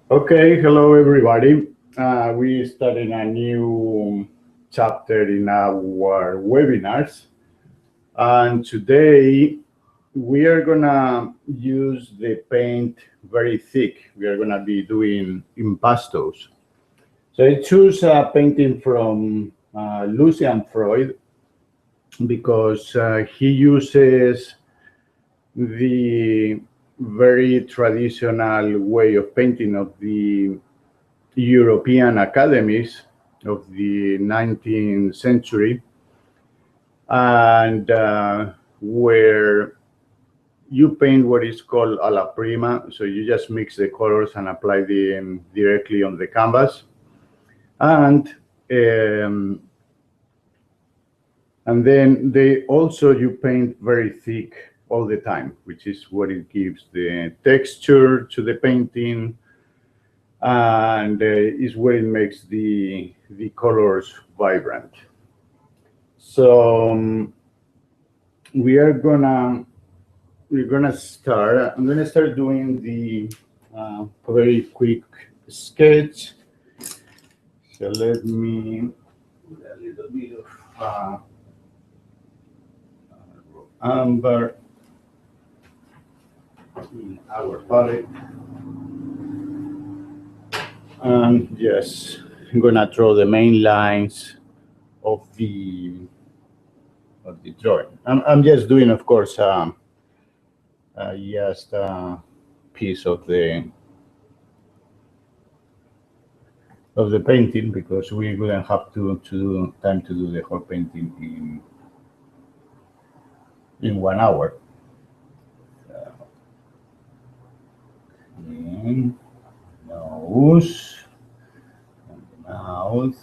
Okay, hello everybody. We started a new chapter in our webinars, and today we are gonna use the paint very thick. We are gonna be doing impastos. So I choose a painting from Lucien Freud because he uses the very traditional way of painting of the European academies of the 19th century, and where you paint what is called a la prima. So you just mix the colors and apply them directly on the canvas. And um, and then they also you paint very thick all the time, which is what it gives the texture to the painting, and is where it makes the colors vibrant. So we are gonna we're gonna start. I'm gonna start doing the very quick sketch. So let me put a little bit of amber in our palette, and yes, I'm gonna draw the main lines of the drawing. I'm just doing, of course, just a piece of the painting because we wouldn't have to do time to do the whole painting in 1 hour. Okay. Nose and mouth.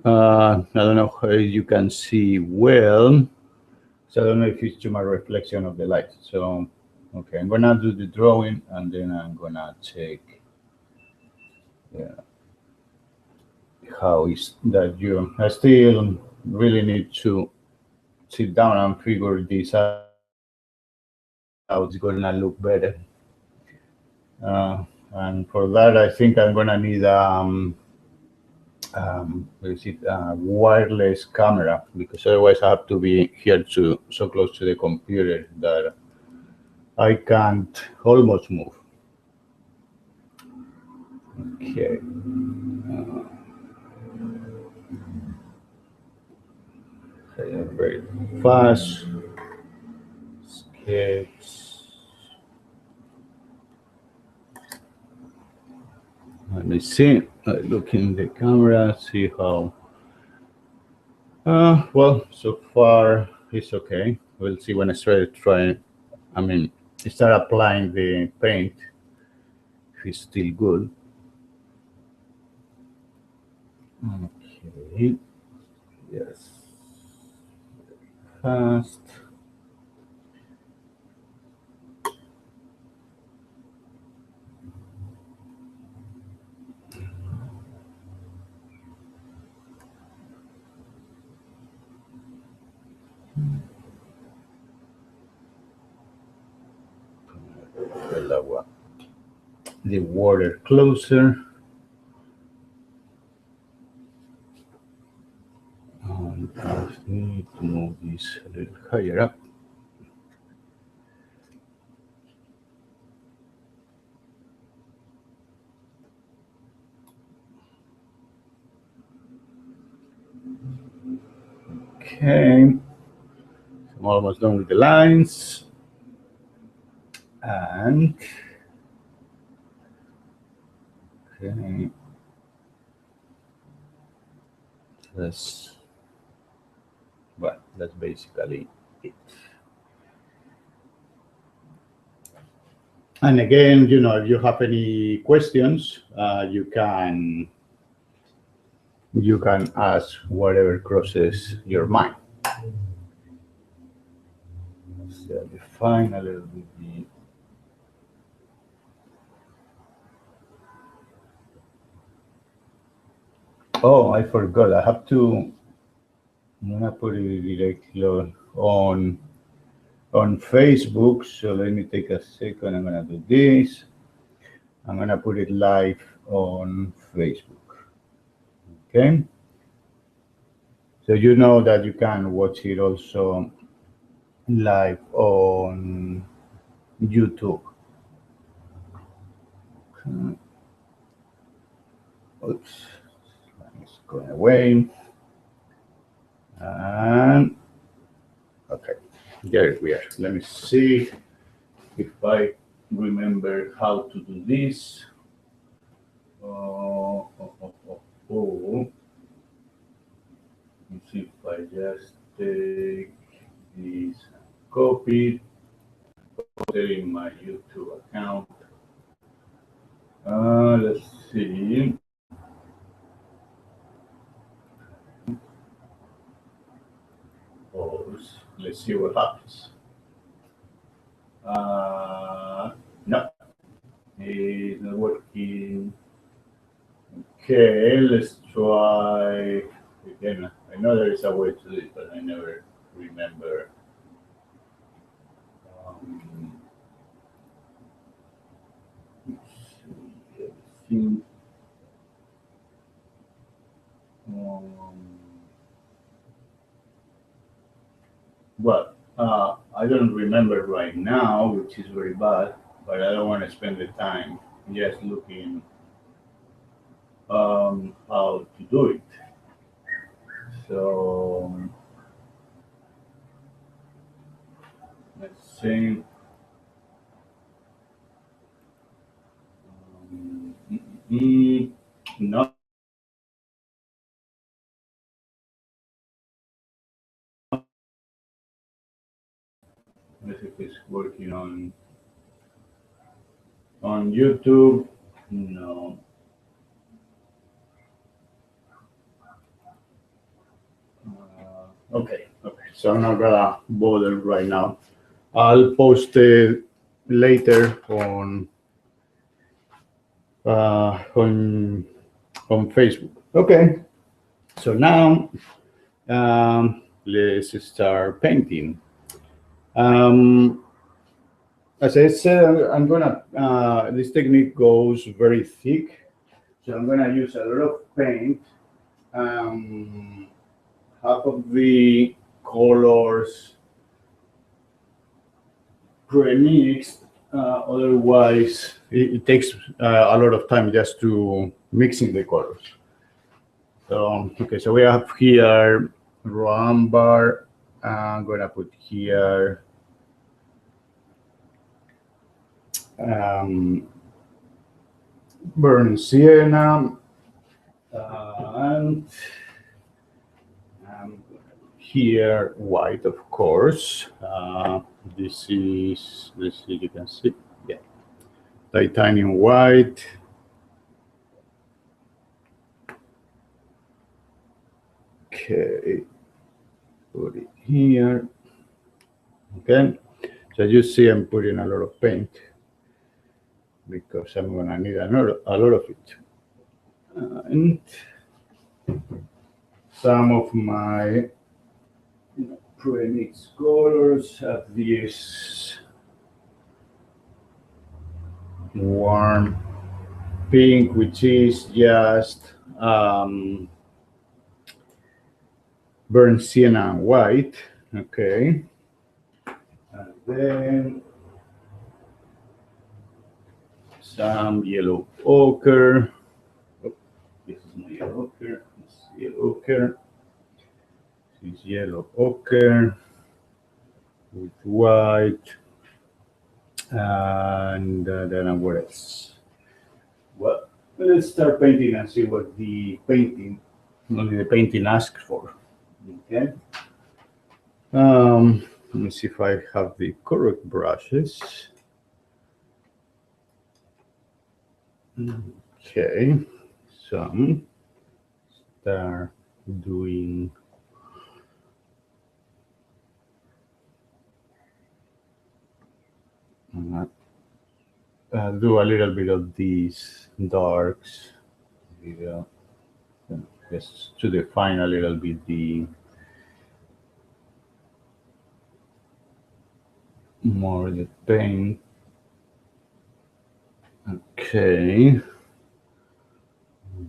I don't know how you can see well. So I don't know if it's too much reflection of the light. So, okay, I'm gonna do the drawing and then I'm gonna check how is that you. I still really need to sit down and figure this out. It's gonna look better. And for that, I think I'm gonna need what is it, wireless camera because otherwise I have to be here to so close to the computer that I can't almost move. Okay. Very fast sketch. Let me see. I look in the camera, see how. Well, so far it's okay. We'll see when I start trying. I mean, start applying the paint. If it's still good. Okay. Yes. Fast. The water closer. And I need to move this a little higher up. Okay. I'm almost done with the lines. And okay. That's basically it. And again, if you have any questions, you can ask whatever crosses your mind. So define a little bit the. Oh, I forgot. I'm gonna put it directly on on Facebook. So let me take a second. I'm gonna do this. I'm gonna put it live on Facebook. Okay. So you know that you can watch it also live on YouTube. Okay. Oops, it's going away. And okay, there we are. Let me see if I remember how to do this. Oh. Let me see if I just take this, copy, put it in my YouTube account. Let's see. Pause. Let's see what happens. No, it's not working. Okay, let's try again. I know there is a way to do it, but I never remember. Um, let's see, everything. Um, well, I don't remember right now, which is very bad, but I don't want to spend the time just looking how to do it. So let's see. No, let's see if it's working on YouTube. No. Okay. So I'm not gonna bother right now. I'll post it later on on Facebook. Okay. So now let's start painting. Um, as I said, I'm gonna. This technique goes very thick, so I'm gonna use a lot of paint. Um, Half of the colors pre-mixed. Otherwise, it takes a lot of time just to mixing the colors. So okay, so we have here raw amber. I'm gonna put here um, burnt sienna, and here white, of course. This is, let's see, you can see, yeah, titanium white. Okay, put it here. Okay, so you see I'm putting a lot of paint because I'm gonna need a lot of it. And some of my pre-mixed colors have this warm pink, which is just burnt sienna and white. Okay, and then some yellow ochre. Oh, this is my yellow ochre. This is yellow ochre. This is yellow ochre with white. And then what else? Well, let's start painting and see what only the painting asks for. Okay. Let me see if I have the correct brushes. Okay, so start doing do a little bit of these darks, just to define a little bit more the paint. Okay,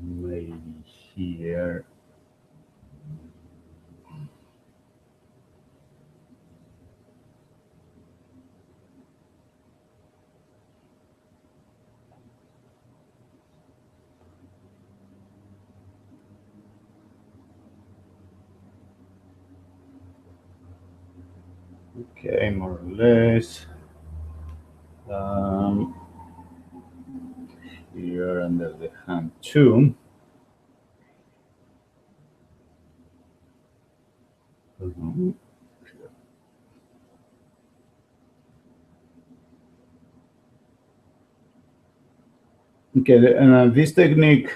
maybe here. Okay, more or less. Um, Here under the hand too. Mhm. Okay, this technique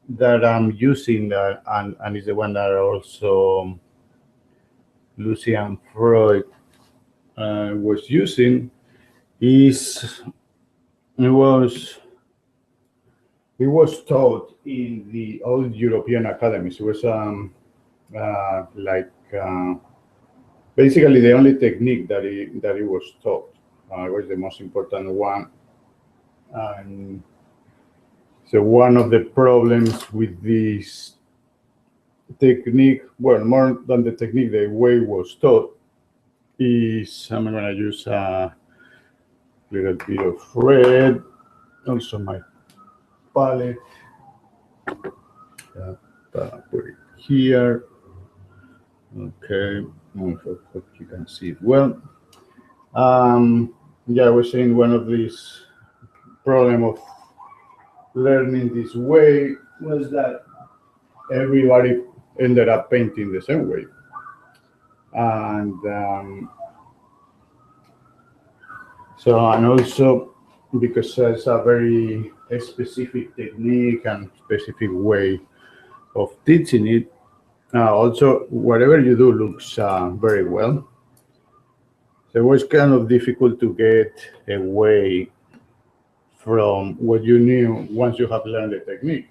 that I'm using, and is the one that also Lucien Freud was using, is it was it was taught in the old European academies. It was like basically the only technique that it was taught. It was the most important one, and so one of the problems with this technique, well, more than the technique, the way it was taught, is I'm going to use a little bit of red, also my palette. Put it here. Okay, I hope you can see it well. Yeah, I was saying one of these problem of learning this way was that everybody ended up painting the same way, and so and also because it's a very specific technique and specific way of teaching it. Also, whatever you do looks very well. So it was kind of difficult to get away from what you knew once you have learned the technique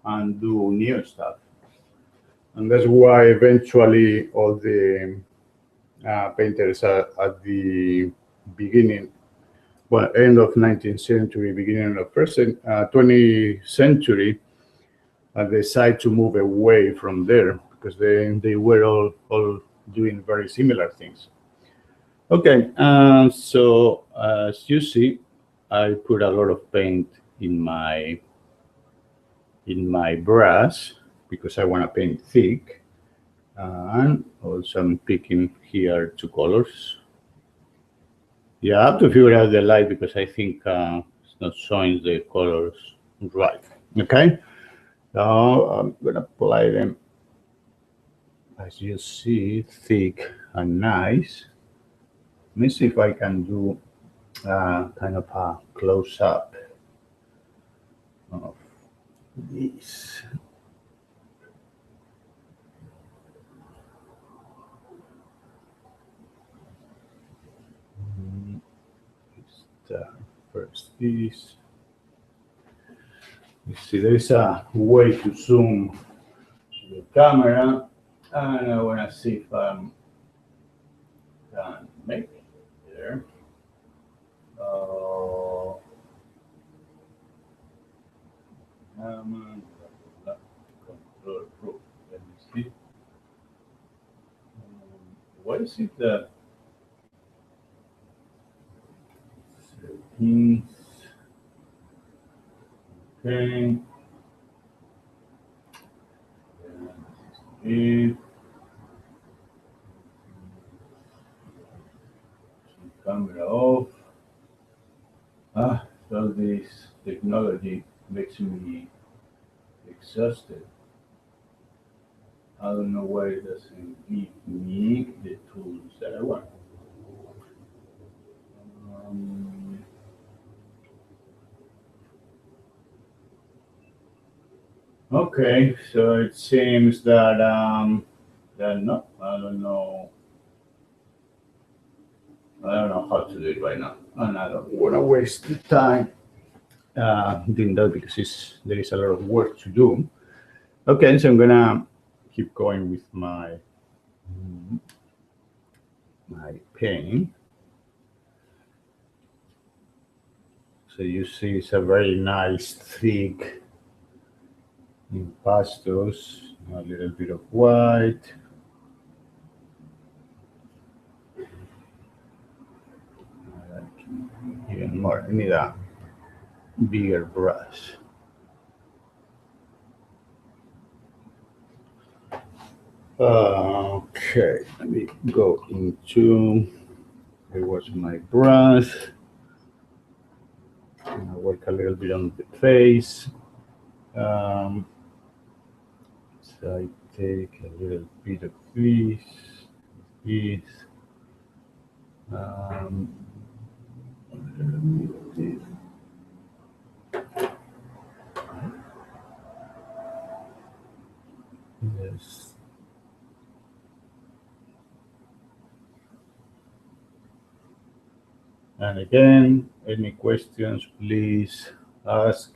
and do new stuff. And that's why eventually all the painters at the beginning, well, end of 19th century, beginning of 20th century, decide to move away from there because they were all doing very similar things. Okay, so as you see, I put a lot of paint in my brush because I want to paint thick, and also I'm picking here two colors. Yeah, I have to figure out the light because I think it's not showing the colors right. Okay, now I'm gonna apply them as you see, thick and nice. Let me see if I can do kind of a close up of this. Just, first this. You see, there is a way to zoom the camera, and I want to see if I can make it there. Uh, Control Pro. Let me see. What is it that settings? Okay. It camera off. So this technology makes me exhausted. I don't know why it doesn't give me the tools that I want. Um, okay, so it seems that no, I don't know how to do it right now, and I don't want to waste the time doing that because there is a lot of work to do. Okay, so I'm gonna keep going with my paint. So you see it's a very nice thick impastos, a little bit of white. Even more, I need a bigger brush. Okay, let me go into, it was my brush. And I work a little bit on the face. Um, so I take a little bit of this, um, a little bit of this. Yes. And again, any questions, please ask.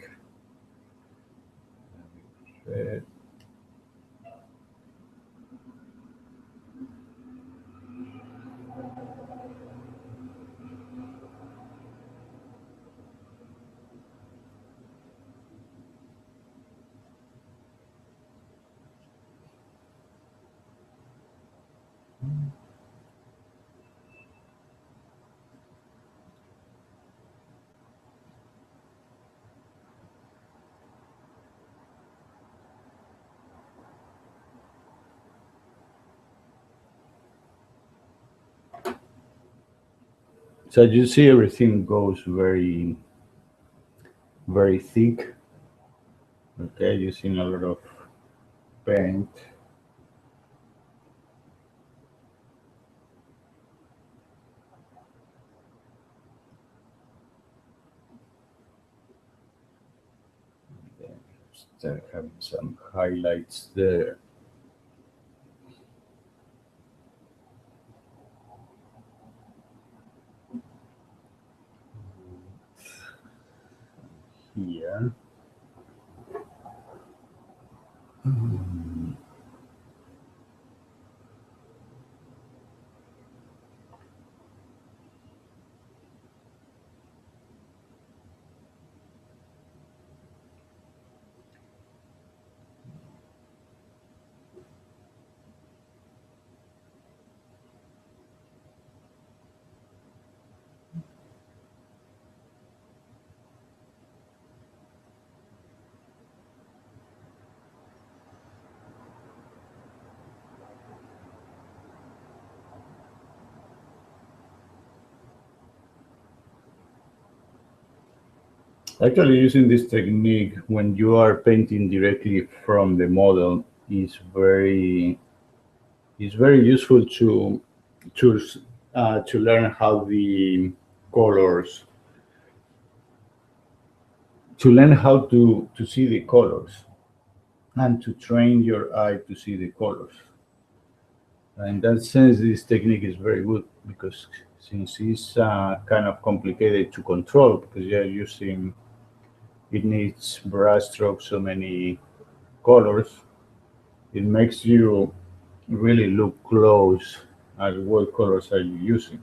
So you see, everything goes very, very thick. Okay, using a lot of paint. Then start having some highlights there. Here. Actually, using this technique when you are painting directly from the model is very useful to to learn how the colors to learn how to see the colors and to train your eye to see the colors. In that sense, this technique is very good because since it's kind of complicated to control because you're using it needs brush strokes, so many colors. It makes you really look close at what colors are you using.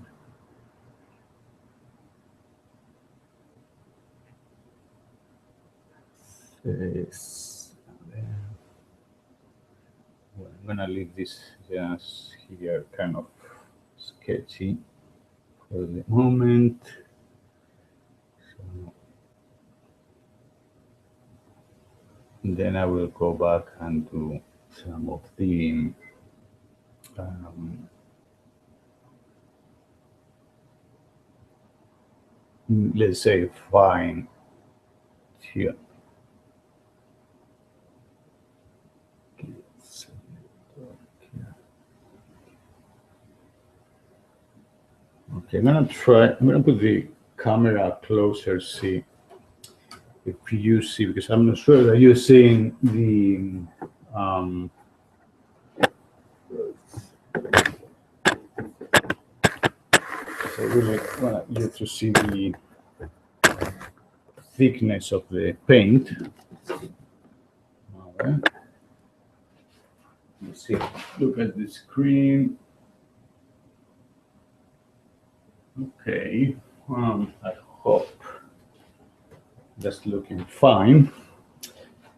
Yes. Well, I'm gonna leave this just here, kind of sketchy for the moment. So then I will go back and do some of the, um, let's say, fine here. Okay, I'm gonna try. I'm gonna put the camera closer, see if you see, because I'm not sure that you're seeing the. I really want you to see the thickness of the paint. All right. Let's see. Look at the screen. Okay. I hope That's looking fine.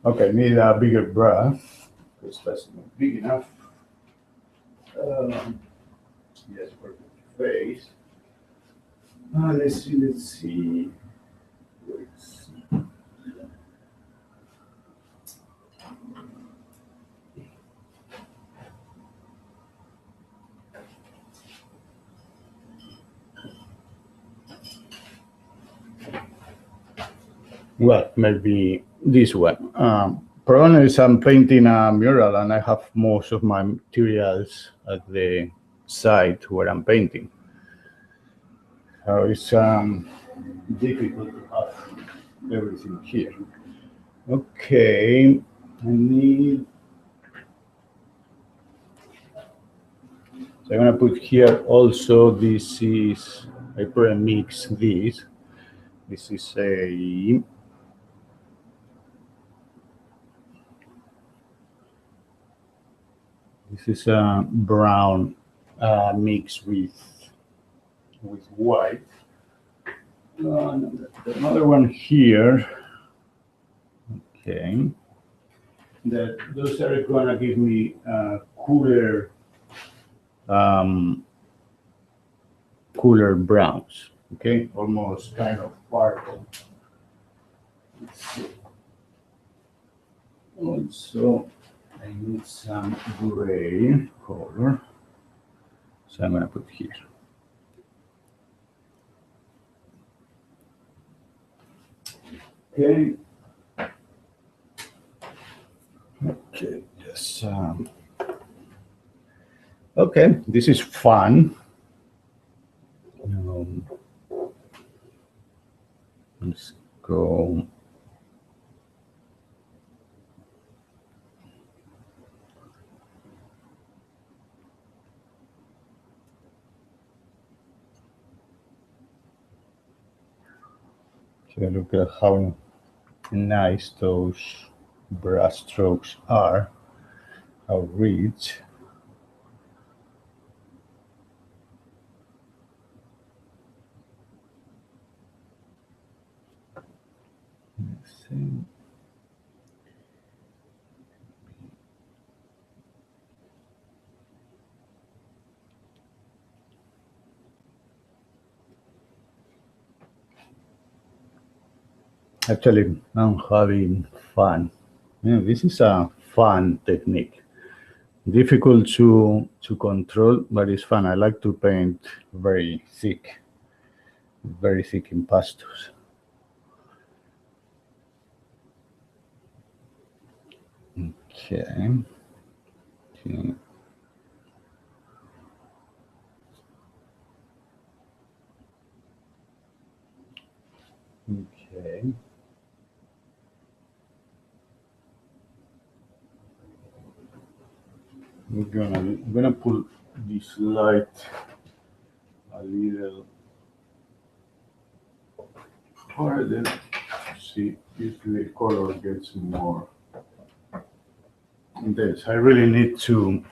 Okay, need a bigger brush because that's not big enough. Yes, for the face. Let's see, let's see. Let's see. Well, maybe this one. Problem is I'm painting a mural and I have most of my materials at the site where I'm painting. So it's difficult to have everything here. Okay, I need. So I'm gonna put here also. This is I pre-mix this. This is a brown mix with white. Another one here. Okay. That those are gonna give me cooler cooler browns. Okay, almost kind of purple. Let's see. Also, I need some gray color, so I'm gonna put here. Okay. Okay. Yes. Okay. This is fun. Let's go. So look at how nice those brush strokes are, how rich. Let's see. Actually, I'm having fun. Yeah, this is a fun technique. Difficult to control, but it's fun. I like to paint very thick impastos. Okay. Okay. Okay. I'm gonna pull this light a little farther. See if the color gets more intense. I really need to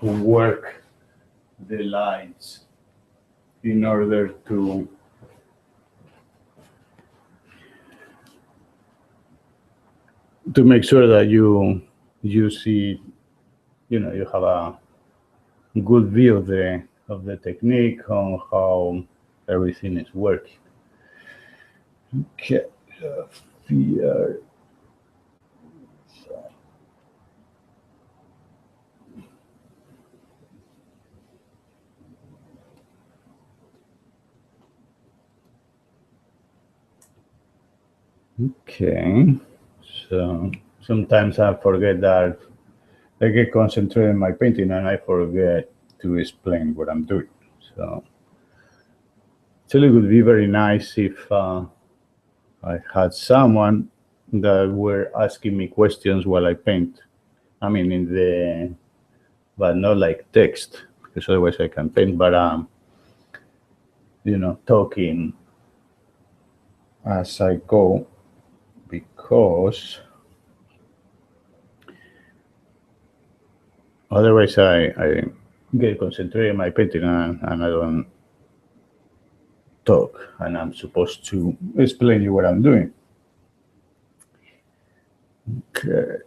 work the lights in order to make sure that you see, you have a good view of the technique on how everything is working. Okay, here. Okay, so sometimes I forget that I get concentrated in my painting and I forget to explain what I'm doing. So it would be very nice if I had someone that were asking me questions while I paint. I mean, but not like text, because otherwise I can paint. But talking as I go, because otherwise I get concentrated in my painting and I don't talk, and I'm supposed to explain you what I'm doing. Okay.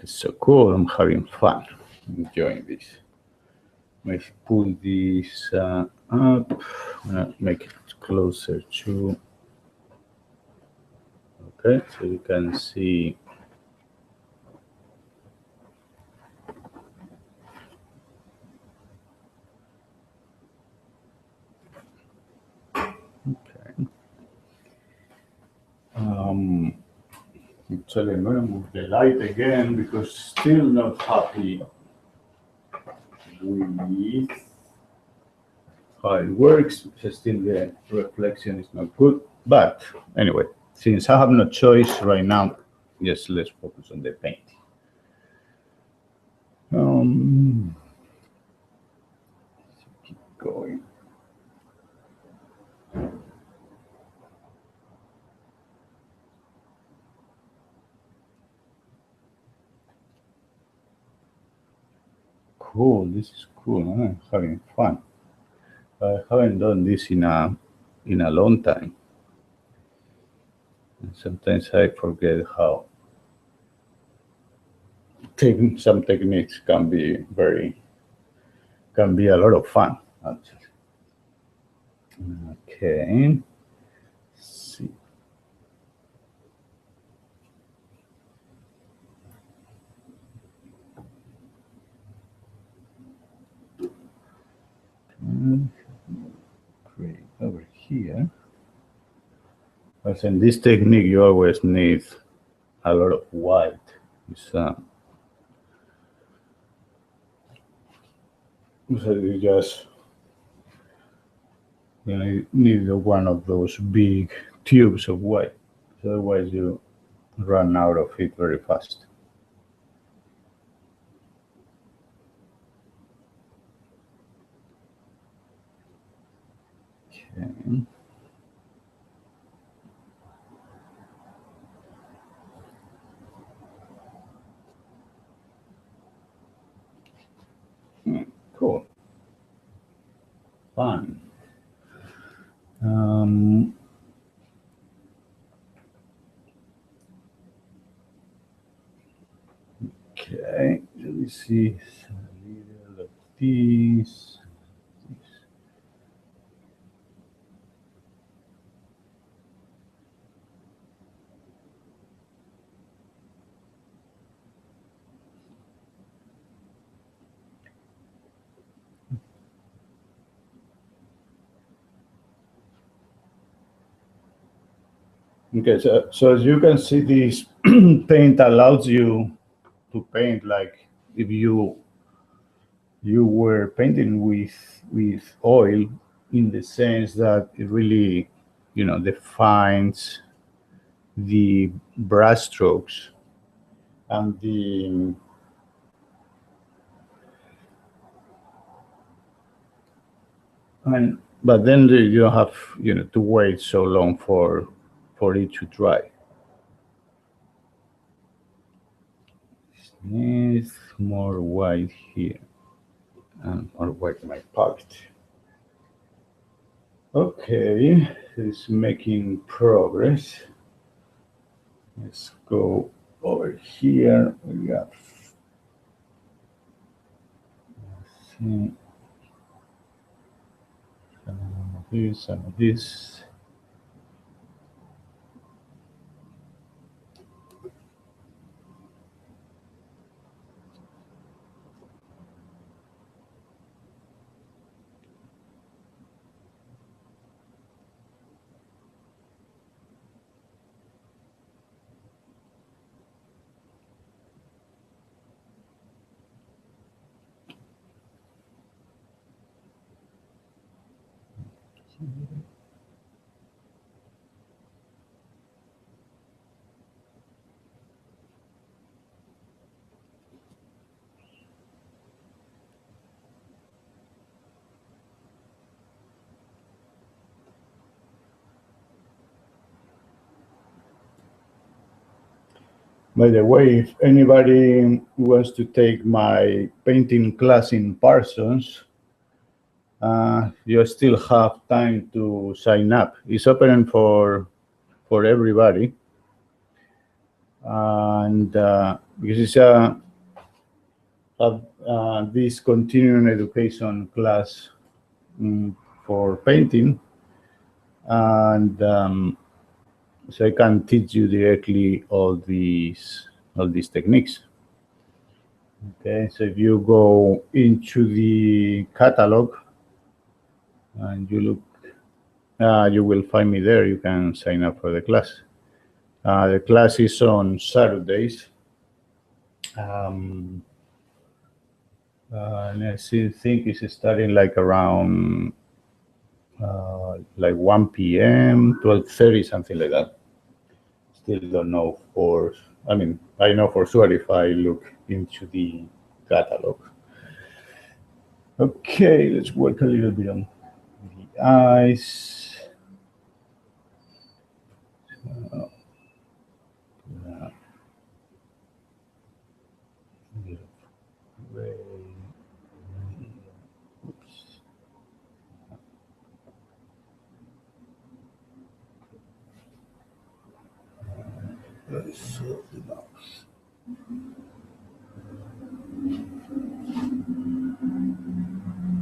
It's so cool. I'm having fun. Enjoying this. Let's pull this up. I'm gonna make it closer to. Okay, so you can see. Okay. Actually, I'm gonna move the light again because still not happy with how it works. Still, the reflection is not good. But anyway, since I have no choice right now, yes, let's focus on the paint. Keep going. Cool. This is cool. I'm having fun. I haven't done this in a long time. And sometimes I forget how some techniques can be a lot of fun. Actually. Okay. Let's see. Great. Over here. But in this technique, you always need a lot of white. It's, so you just need one of those big tubes of white. Otherwise, you run out of it very fast. Okay. Cool. Fun. Okay, let me see a little of this. Okay, so as you can see, this paint allows you to paint like if you were painting with oil, in the sense that it really, defines the brush strokes and the but then you don't have to wait so long for it to dry. Needs more white here and more white in my pocket. Okay, it's making progress. Let's go over here. We got some of this, some of this. By the way, if anybody wants to take my painting class in Parsons, you still have time to sign up. It's open for everybody, and because it's this continuing education class for painting, and so I can teach you directly all these techniques. Okay, so if you go into the catalog and you look, you will find me there. You can sign up for the class. The class is on Saturdays. And I think it's starting like around like 1 p.m., 12:30, something like that. Still don't know I know for sure if I look into the catalog. Okay, let's work a little bit on the eyes.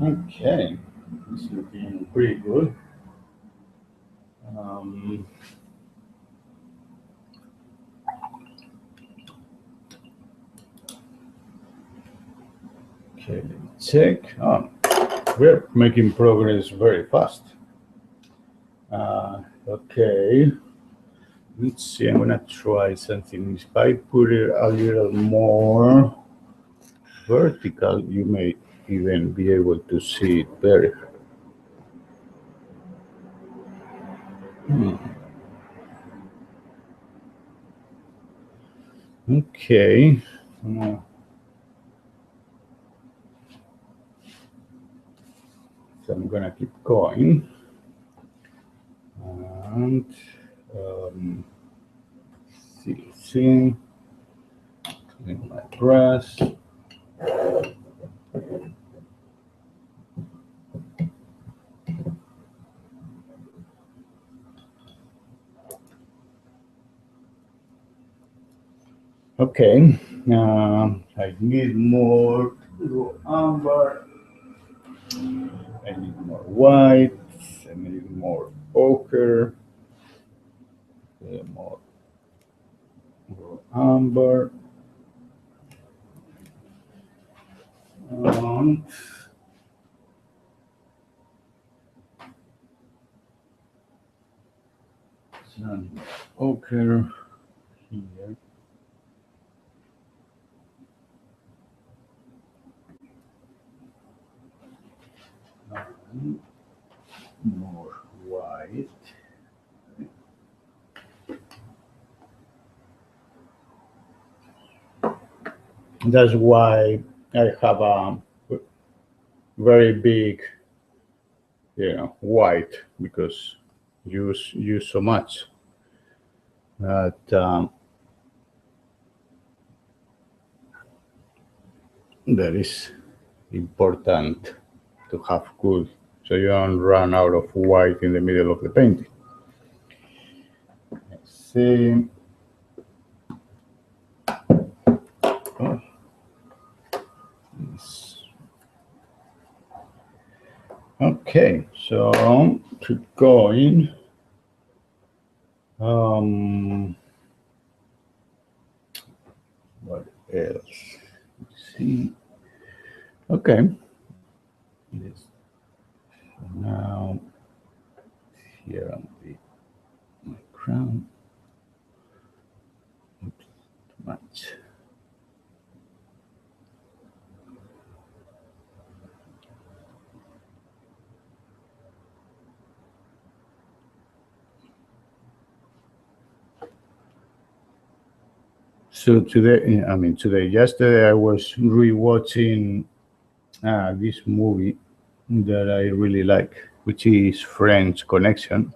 Okay, it's looking pretty good. Okay, check. We're making progress very fast. Okay, let's see. I'm gonna try something. If I put it a little more vertical, you may even be able to see it better. Okay. So I'm gonna keep going. And see in my brush. Okay, I need more amber. I need more white. I need more ochre. More amber. Some ochre here. More white. That's why I have a very big, white, because use so much that that is important to have good, so you don't run out of white in the middle of the painting. Let's see. Oh. Okay, so keep going. What else? Let's see. Okay. Yes. Now here on my crown. Oops, too much. So yesterday I was rewatching this movie that I really like, which is French Connection.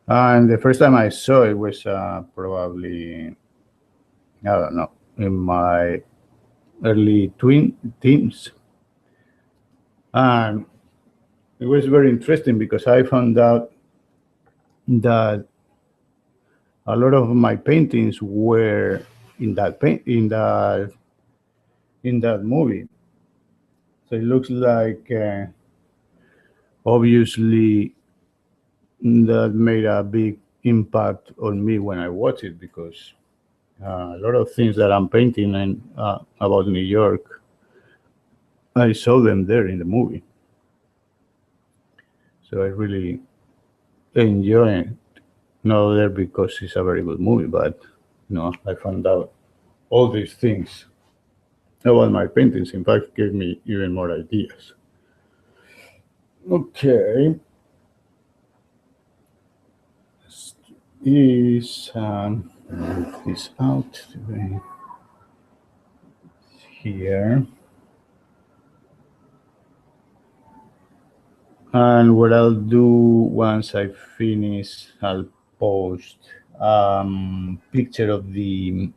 And the first time I saw it was probably, I don't know, in my early teens. And It was very interesting because I found out that a lot of my paintings were in that movie. So it looks like obviously that made a big impact on me when I watched it because a lot of things that I'm painting and about New York, I saw them there in the movie. So I really enjoy it. Not there because it's a very good movie, but I found out all these things about my paintings. In fact, gave me even more ideas. Okay, is move this out here. And what I'll do once I finish, I'll post picture of the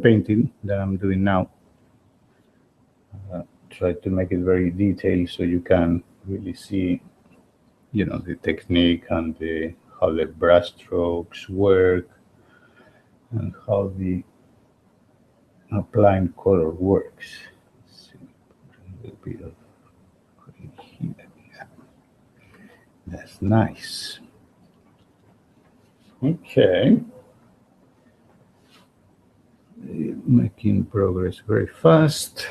painting that I'm doing now. Try to make it very detailed so you can really see, the technique and the how the brush strokes work and how the applying color works. Let's see, a little bit of green here. Yeah, that's nice. Okay. Making progress very fast.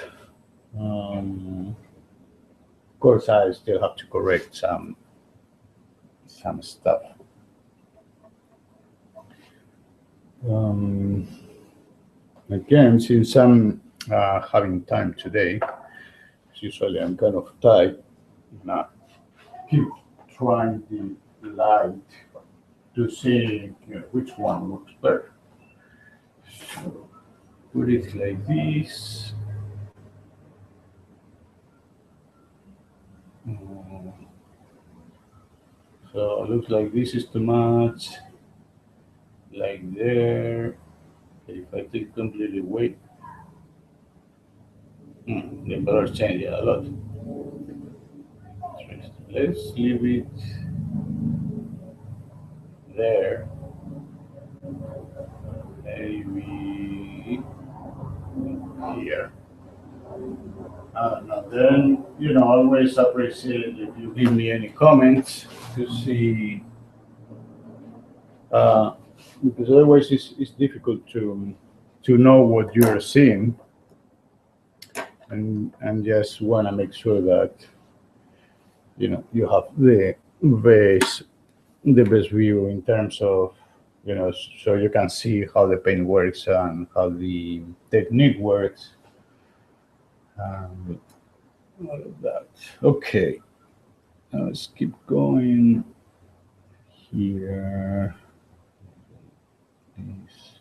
Of course, I still have to correct some stuff. Um, Again, since I'm having time today, usually I'm kind of tight. Now, keep trying the light to see which one looks better. So put it like this. Mm, So it looks like this is too much, like there. If I take completely away, the color changes a lot. Let's leave it there. Maybe here. And then, always appreciate if you give me any comments to see, uh, because otherwise it's difficult to know what you're seeing, and just want to make sure that you have best the best view in terms of so you can see how the paint works and how the technique works and all of that. Okay, now let's keep going here. This.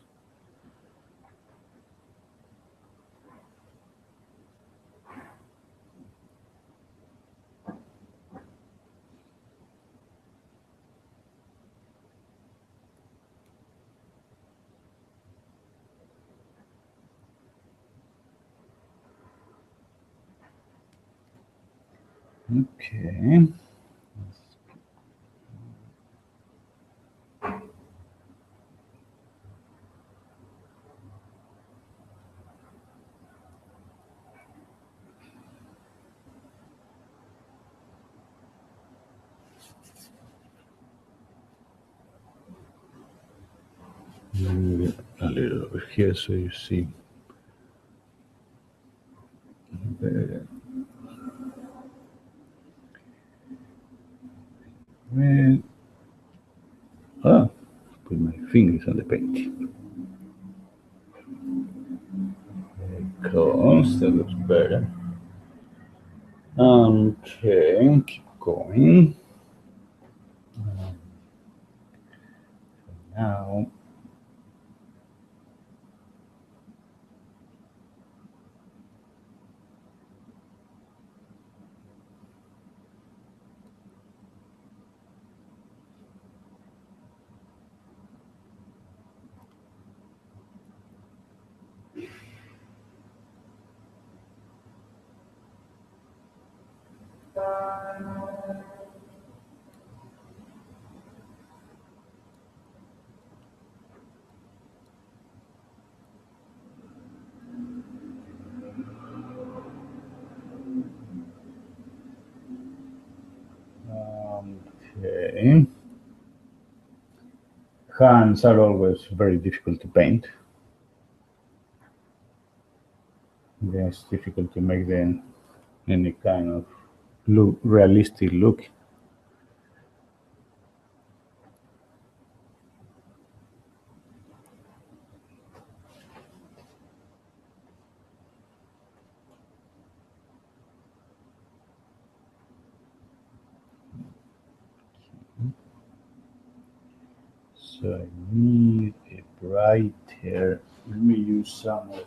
Okay. Maybe a little over here so you see the red. Ah, put my fingers on the paint. Because that looks better. Okay, keep going. Now, Okay. Hands are always very difficult to paint. It's difficult to make them any kind of look, realistic look. So I need a brighter. Let me use some of.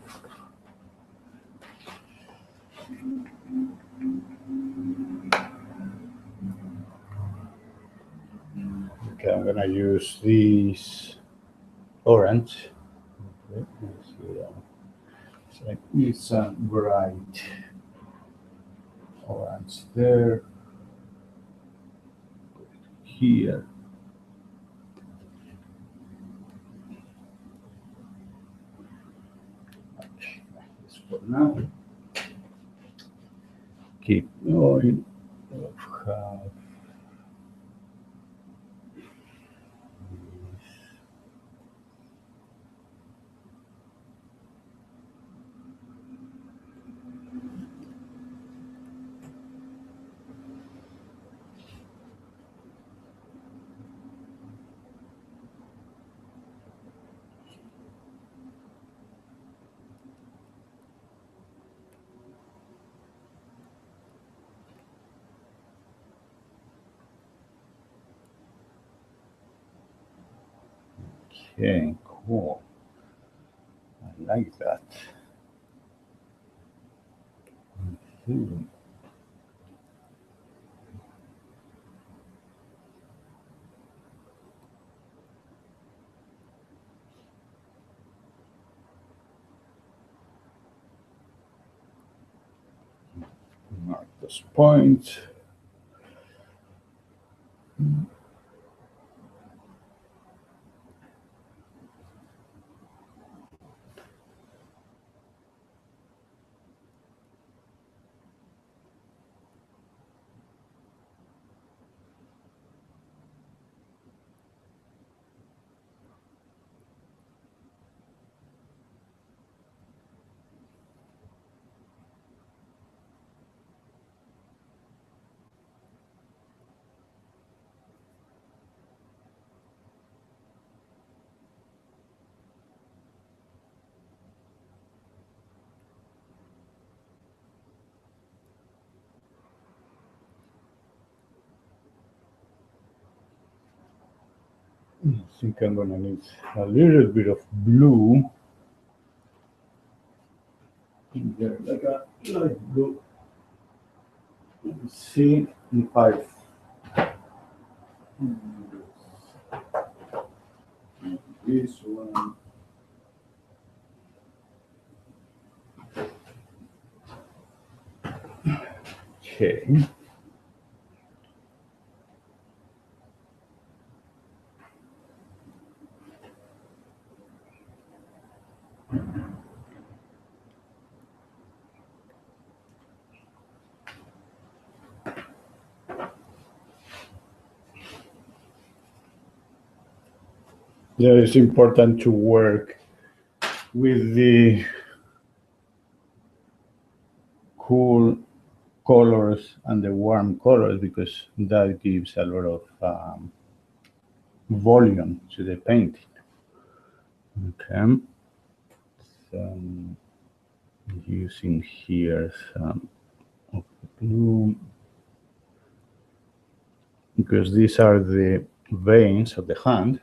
Okay, I'm gonna use this orange. Okay, so I need some bright orange there. Here. Okay, this for now. Keep going. Have okay, cool. I like that. Hmm. Mark those points. I think I'm gonna need a little bit of blue in there, like a light blue. Let me see if I this one. Okay. Yeah, it's important to work with the cool colors and the warm colors because that gives a lot of volume to the painting. Okay, so I'm using here some of the blue because these are the veins of the hand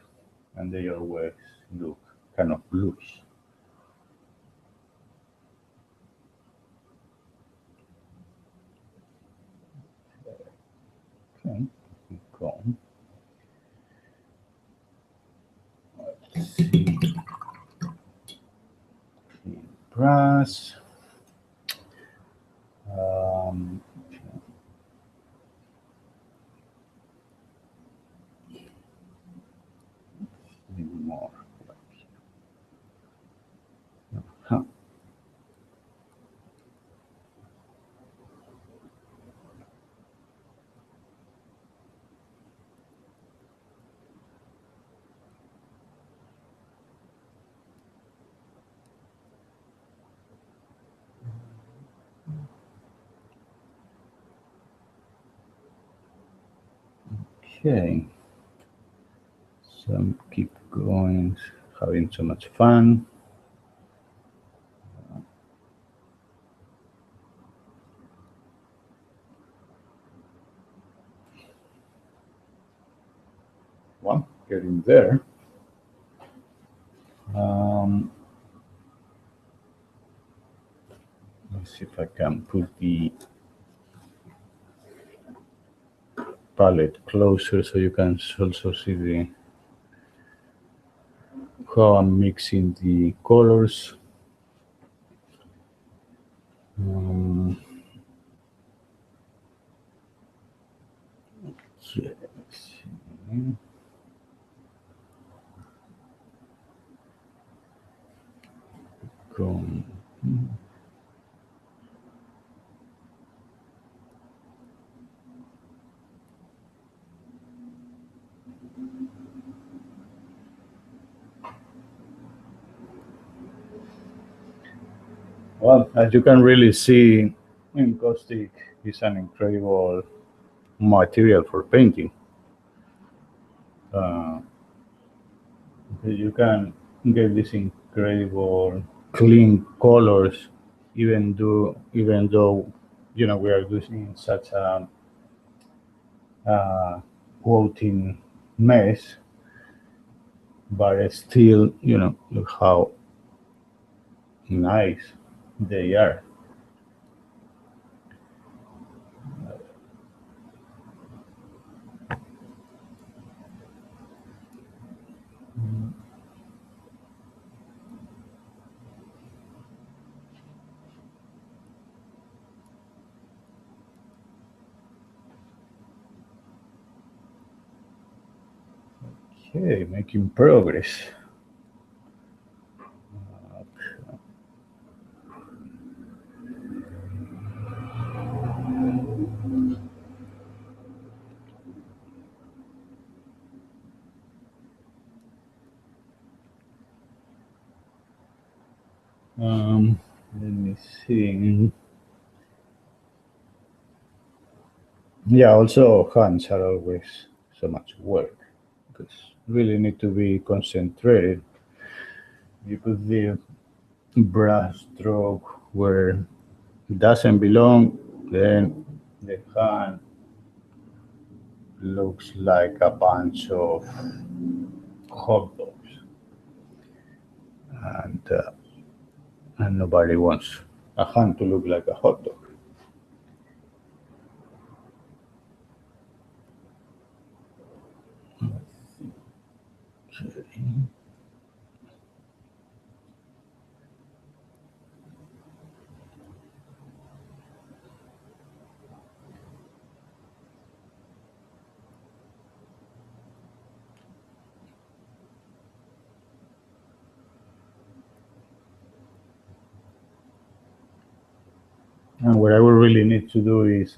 and they always look kind of bluish. Okay, cool. Let's see. Brass. Okay, so keep going, having so much fun. Well, getting there. Let's see if I can put the palette closer so you can also see the how I'm mixing the colors. Yes. Come. Well, as you can really see, encaustic is an incredible material for painting. Uh, you can get these incredible clean colors, even though we are using such a quoting mess, but still, look how nice they are. Okay, making progress. Let me see. Yeah, also hands are always so much work because really need to be concentrated. You put the brush stroke where it doesn't belong, then the hand looks like a bunch of hot dogs, and nobody wants a hand to look like a hot dog. And what I would really need to do is,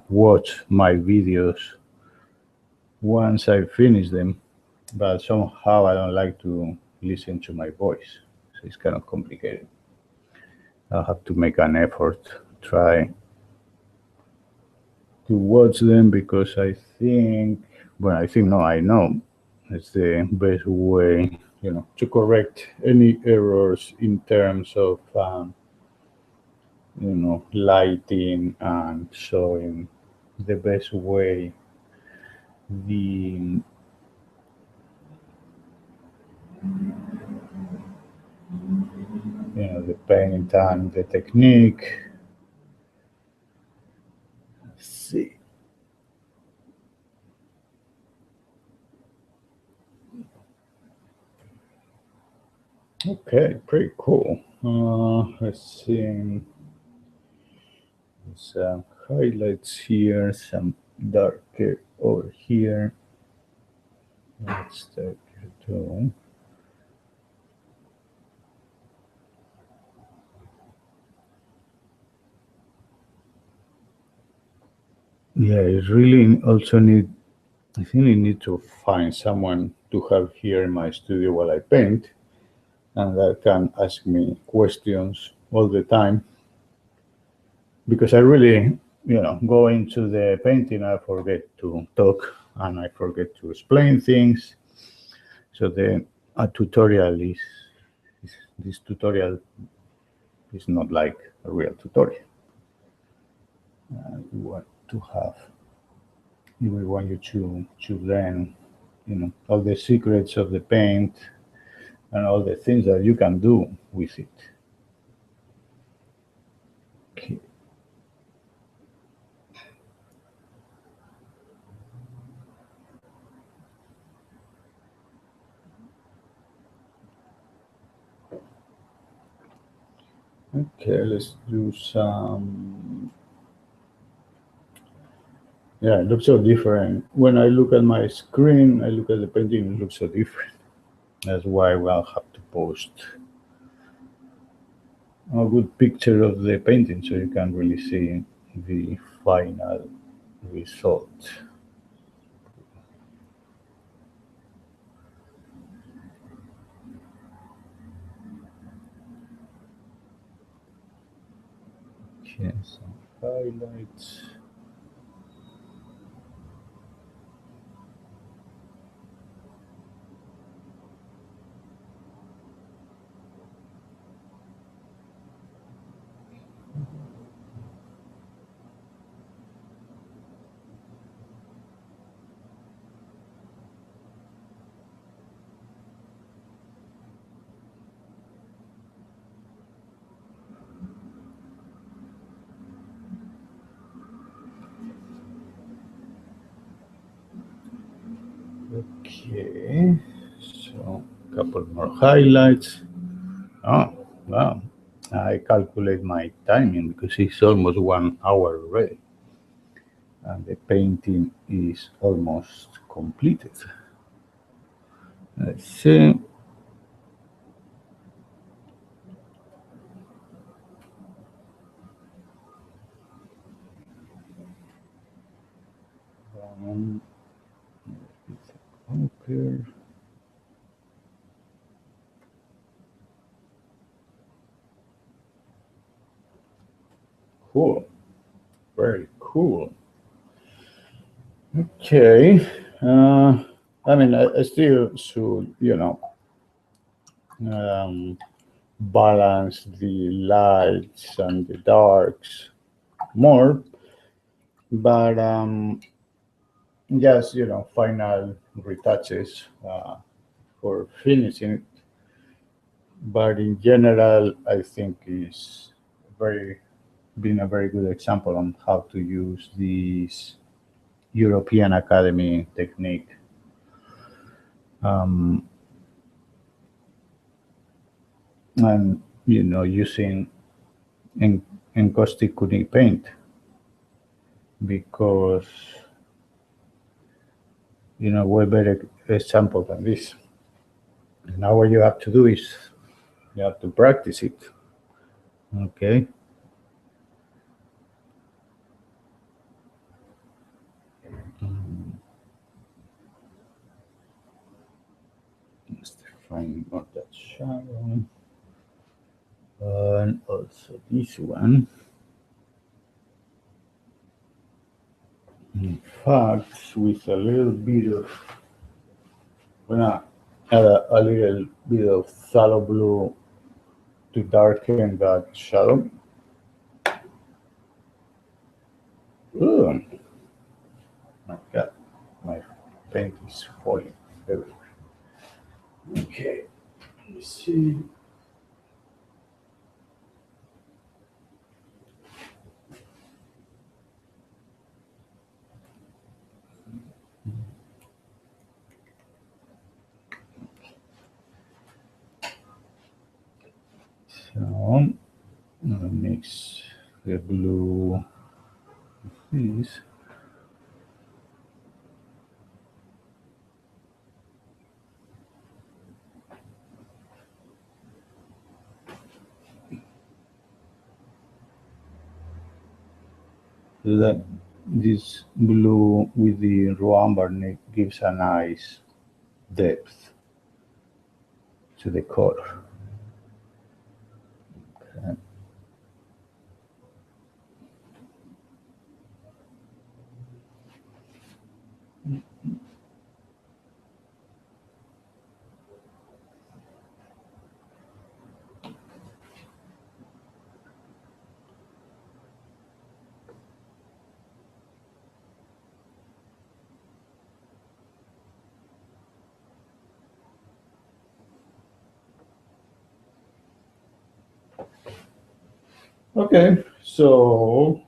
watch my videos once I finish them. But somehow I don't like to listen to my voice, so it's kind of complicated. I'll have to make an effort, try to watch them because no, I know it's the best way, to correct any errors in terms of, lighting and showing the best way the the paint and the technique. Let's see. Okay, pretty cool. Let's see. Some highlights here, some darker over here. Let's take it to. Yeah, it's really also need. I think I need to find someone to have here in my studio while I paint, and that can ask me questions all the time. Because I really, go into the painting, I forget to talk and I forget to explain things. So the a tutorial is this tutorial is not like a real tutorial. We want to have, we want you to learn, all the secrets of the paint and all the things that you can do with it. Okay. Okay, let's do some. Yeah, it looks so different. When I look at my screen, I look at the painting, it looks so different. That's why we'll have to post a good picture of the painting so you can really see the final result. Okay, some highlights. Okay, so a couple more highlights. Oh, wow. I calculate my timing because it's almost 1 hour already. And the painting is almost completed. Let's see. Okay. Cool. Very cool. Okay. I mean, I still should, um, balance the lights and the darks more, but just, final retouches for finishing it. But in general, I think is very been a very good example on how to use this European Academy technique. Um, and using Encaustic Cuni paint because way better example than this. Now what you have to do is you have to practice it. Okay. Let's find out that shadow. And also this one. In fact, with a little bit of, when I add a little bit of phthalo blue to darken that shadow. Ooh, my God, my paint is falling everywhere. Okay, let me see. So I'll mix the blue with this. So that this blue with the raw amber gives a nice depth to the color. Okay. Okay, so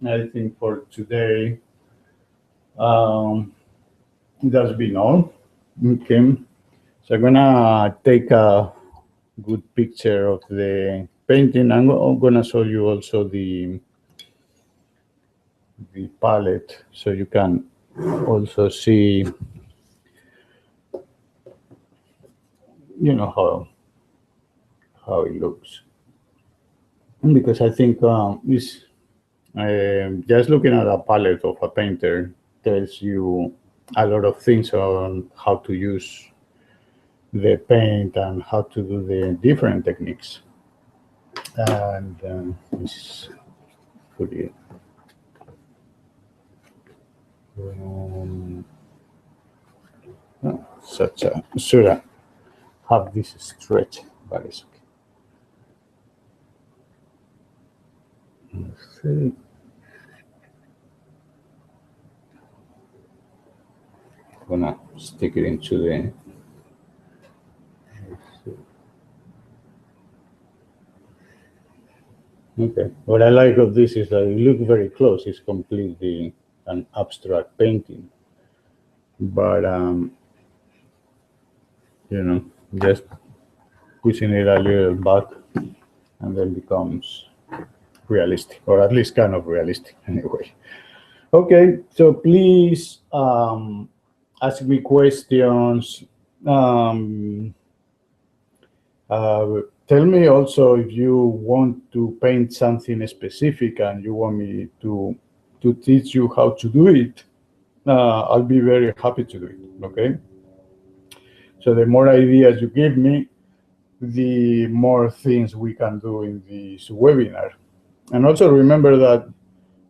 I think for today, um, that's been all. Okay, so I'm gonna take a good picture of the painting. I'm gonna show you also the palette, so you can also see, how it looks. Because I think this just looking at a palette of a painter tells you a lot of things on how to use the paint and how to do the different techniques. And this is pretty. Um, such a should I have this stretch, but it's okay. Let's see. Gonna stick it into the. Okay. What I like of this is that you look very close. It's completely an abstract painting, but just pushing it a little back, and then becomes realistic, or at least kind of realistic anyway. Okay, so please ask me questions. Um, Tell me also if you want to paint something specific and you want me to teach you how to do it. I'll be very happy to do it. Okay. So the more ideas you give me, the more things we can do in this webinar. And also remember that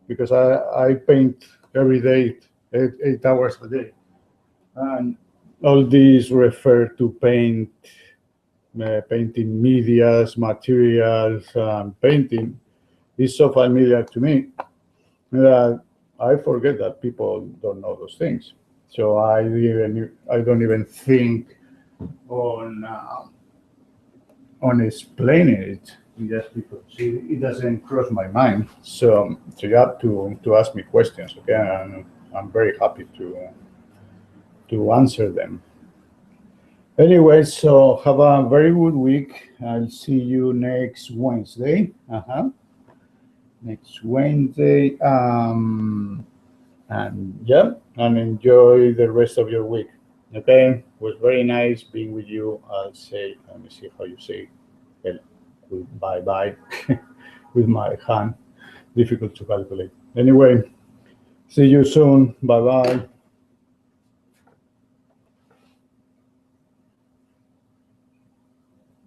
because I paint every day, 8 hours a day, and all these refer to painting medias, materials, painting is so familiar to me that I forget that people don't know those things. So I don't even think on explaining it just because it doesn't cross my mind. So you have to ask me questions, okay? And I'm very happy to answer them. Anyway, so have a very good week. I'll see you next Wednesday. Next Wednesday. And yeah, and enjoy the rest of your week. Okay, it was very nice being with you. I'll say, let me see how you say it. Bye bye with my hand. Difficult to calculate. Anyway, see you soon. Bye bye.